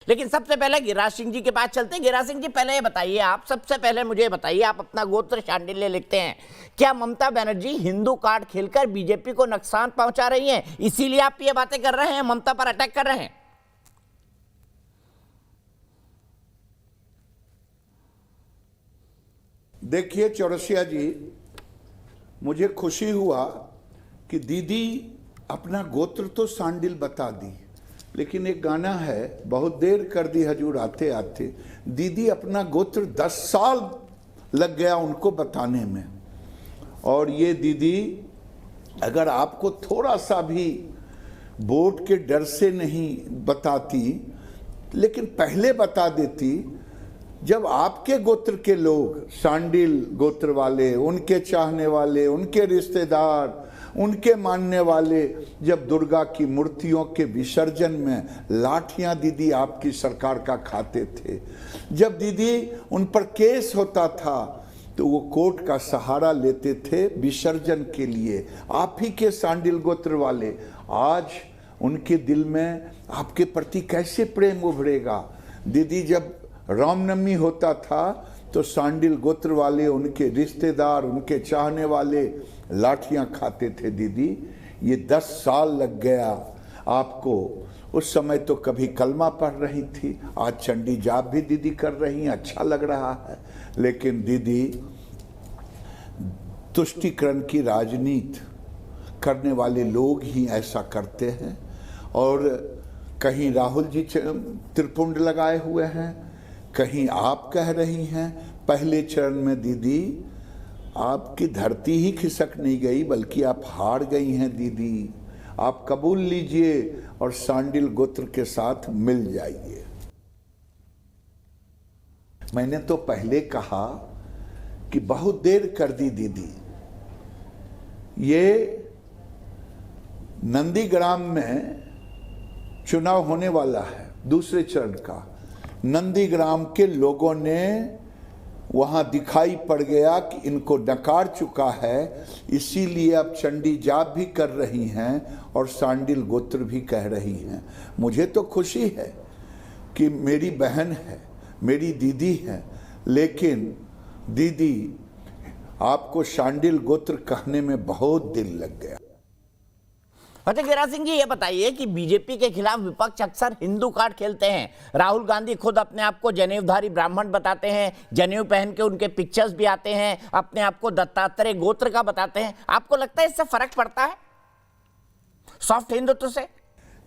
लेकिन सबसे पहले गिरिराज सिंह जी के पास चलते हैं। गिरिराज सिंह जी, पहले ये बताइए, आप सबसे पहले मुझे बताइए, आप अपना गोत्र शांडिल्य लिखते हैं, क्या ममता बनर्जी हिंदू कार्ड खेलकर बीजेपी को नुकसान पहुंचा रही हैं, इसीलिए आप ये बातें कर रहे हैं, ममता पर अटैक कर रहे हैं? देखिए चौरसिया जी, मुझे खुशी हुआ कि दीदी अपना गोत्र तो सांडिल बता दी, लेकिन एक गाना है, बहुत देर कर दी हजूर आते आते। दीदी अपना गोत्र 10 साल लग गया उनको बताने में। और ये दीदी अगर आपको थोड़ा सा भी वोट के डर से नहीं बताती, लेकिन पहले बता देती, जब आपके गोत्र के लोग, सांडिल गोत्र वाले, उनके चाहने वाले, उनके रिश्तेदार, उनके मानने वाले, जब दुर्गा की मूर्तियों के विसर्जन में लाठियां दीदी आपकी सरकार का खाते थे, जब दीदी उन पर केस होता था तो वो कोर्ट का सहारा लेते थे विसर्जन के लिए, आप ही के सांडिल गोत्र वाले, आज उनके दिल में आपके प्रति कैसे प्रेम उभरेगा? दीदी जब रामनवमी होता था तो सांडिल गोत्र वाले, उनके रिश्तेदार, उनके चाहने वाले लाठियां खाते थे। दीदी ये 10 साल लग गया आपको। उस समय तो कभी कलमा पढ़ रही थी, आज चंडी जाप भी दीदी कर रही हैं, अच्छा लग रहा है। लेकिन दीदी तुष्टीकरण की राजनीति करने वाले लोग ही ऐसा करते हैं। और कहीं राहुल जी त्रिपुंड लगाए हुए हैं, कहीं आप कह रही हैं। पहले चरण में दीदी आपकी धरती ही खिसक नहीं गई, बल्कि आप हार गई हैं दीदी। आप कबूल लीजिए और सांडिल गोत्र के साथ मिल जाइए। मैंने तो पहले कहा कि बहुत देर कर दी दीदी। ये नंदीग्राम में चुनाव होने वाला है, दूसरे चरण का। नंदीग्राम के लोगों ने वहां दिखाई पड़ गया कि इनको नकार चुका है, इसीलिए अब चंडी जाप भी कर रही हैं और सांडिल गोत्र भी कह रही हैं। मुझे तो खुशी है कि मेरी बहन है, मेरी दीदी है, लेकिन दीदी आपको सांडिल गोत्र कहने में बहुत दिल लग गया। अच्छा गिरिराज सिंह जी, ये बताइए कि बीजेपी के खिलाफ विपक्ष अक्सर हिंदू कार्ड खेलते हैं। राहुल गांधी खुद अपने आप को जनेऊधारी ब्राह्मण बताते हैं, जनेऊ पहन के उनके पिक्चर्स भी आते हैं, अपने आप को दत्तात्रेय गोत्र का बताते हैं। आपको लगता है इससे फर्क पड़ता है सॉफ्ट हिंदुत्व से?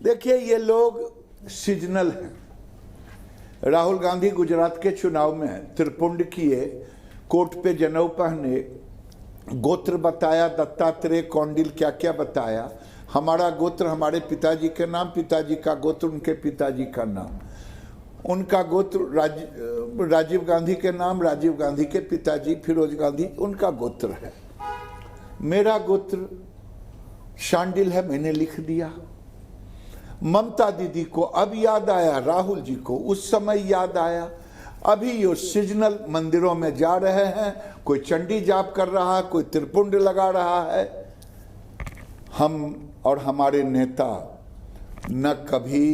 देखिए ये लोग सीजनल हैं। राहुल गांधी गुजरात के चुनाव में त्रिपुंड किए, कोट पे जनेऊ पहने, गोत्र बताया, दत्तात्रेय, कौंडिल, क्या क्या बताया। हमारा गोत्र हमारे पिताजी के नाम, पिताजी का गोत्र उनके पिताजी का नाम, उनका गोत्र राजीव गांधी के नाम, राजीव गांधी के पिताजी फिरोज गांधी, उनका गोत्र है। मेरा गोत्र सांडिल है, मैंने लिख दिया। ममता दीदी को अब याद आया, राहुल जी को उस समय याद आया। अभी ये सीजनल मंदिरों में जा रहे हैं, कोई चंडी जाप कर रहा है, कोई त्रिपुंड लगा रहा है। हम और हमारे नेता न कभी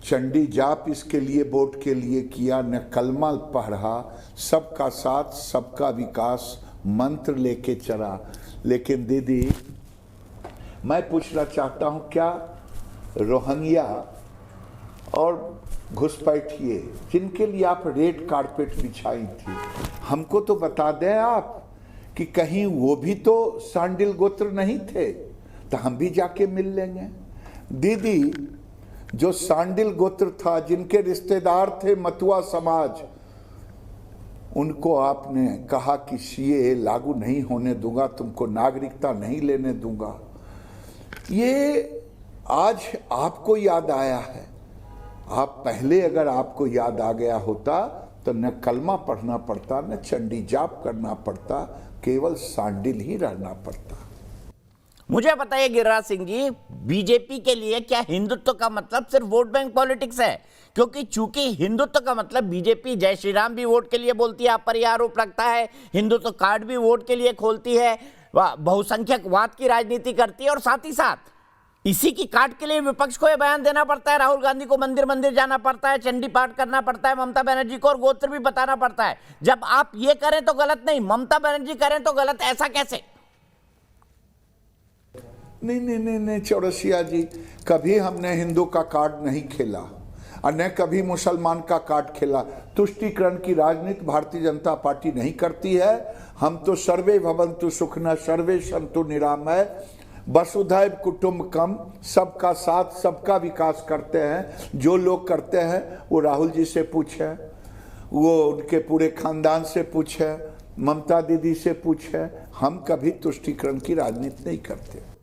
चंडी जाप इसके लिए, वोट के लिए किया, न कलमा पढ़ा, सबका साथ सबका विकास मंत्र लेके चला। लेकिन दीदी मैं पूछना चाहता हूं, क्या रोहिंग्या और घुसपैठिए जिनके लिए आप रेड कारपेट बिछाई थी, हमको तो बता दें आप कि कहीं वो भी तो सांडिल गोत्र नहीं थे, तो हम भी जाके मिल लेंगे। दीदी जो सांडिल गोत्र था, जिनके रिश्तेदार थे मतुआ समाज, उनको आपने कहा कि सीए लागू नहीं होने दूंगा, तुमको नागरिकता नहीं लेने दूंगा। ये आज आपको याद आया है। आप पहले अगर आपको याद आ गया होता तो न कलमा पढ़ना पड़ता, न चंडी जाप करना पड़ता, केवल सांडिल ही रहना पड़ता। मुझे बताइए गिरिराज सिंह जी, बीजेपी के लिए क्या हिंदुत्व का मतलब सिर्फ वोट बैंक पॉलिटिक्स है? क्योंकि चूंकि हिंदुत्व का मतलब बीजेपी जय श्री राम भी वोट के लिए बोलती है, आप पर यह आरोप लगता है, हिंदुत्व कार्ड भी वोट के लिए खोलती है, बहुसंख्यकवाद की राजनीति करती है, और साथ ही साथ इसी की काट के लिए विपक्ष को यह बयान देना पड़ता है, राहुल गांधी को मंदिर मंदिर जाना पड़ता है, चंडी पाठ करना पड़ता है, ममता बनर्जी को और गोत्र भी बताना पड़ता है। जब आप ये करें तो गलत नहीं, ममता बनर्जी करें तो गलत, ऐसा कैसे? नहीं चौरसिया जी, कभी हमने हिंदू का कार्ड नहीं खेला और न कभी मुसलमान का कार्ड खेला। तुष्टीकरण की राजनीति भारतीय जनता पार्टी नहीं करती है। हम तो सर्वे भवन्तु सुखिनः सर्वे सन्तु निरामय वसुधैव कुटुम्बकम, सबका साथ सबका विकास करते हैं। जो लोग करते हैं वो राहुल जी से पूछे, वो उनके पूरे खानदान से पूछे, ममता दीदी से पूछे। हम कभी तुष्टीकरण की राजनीति नहीं करते।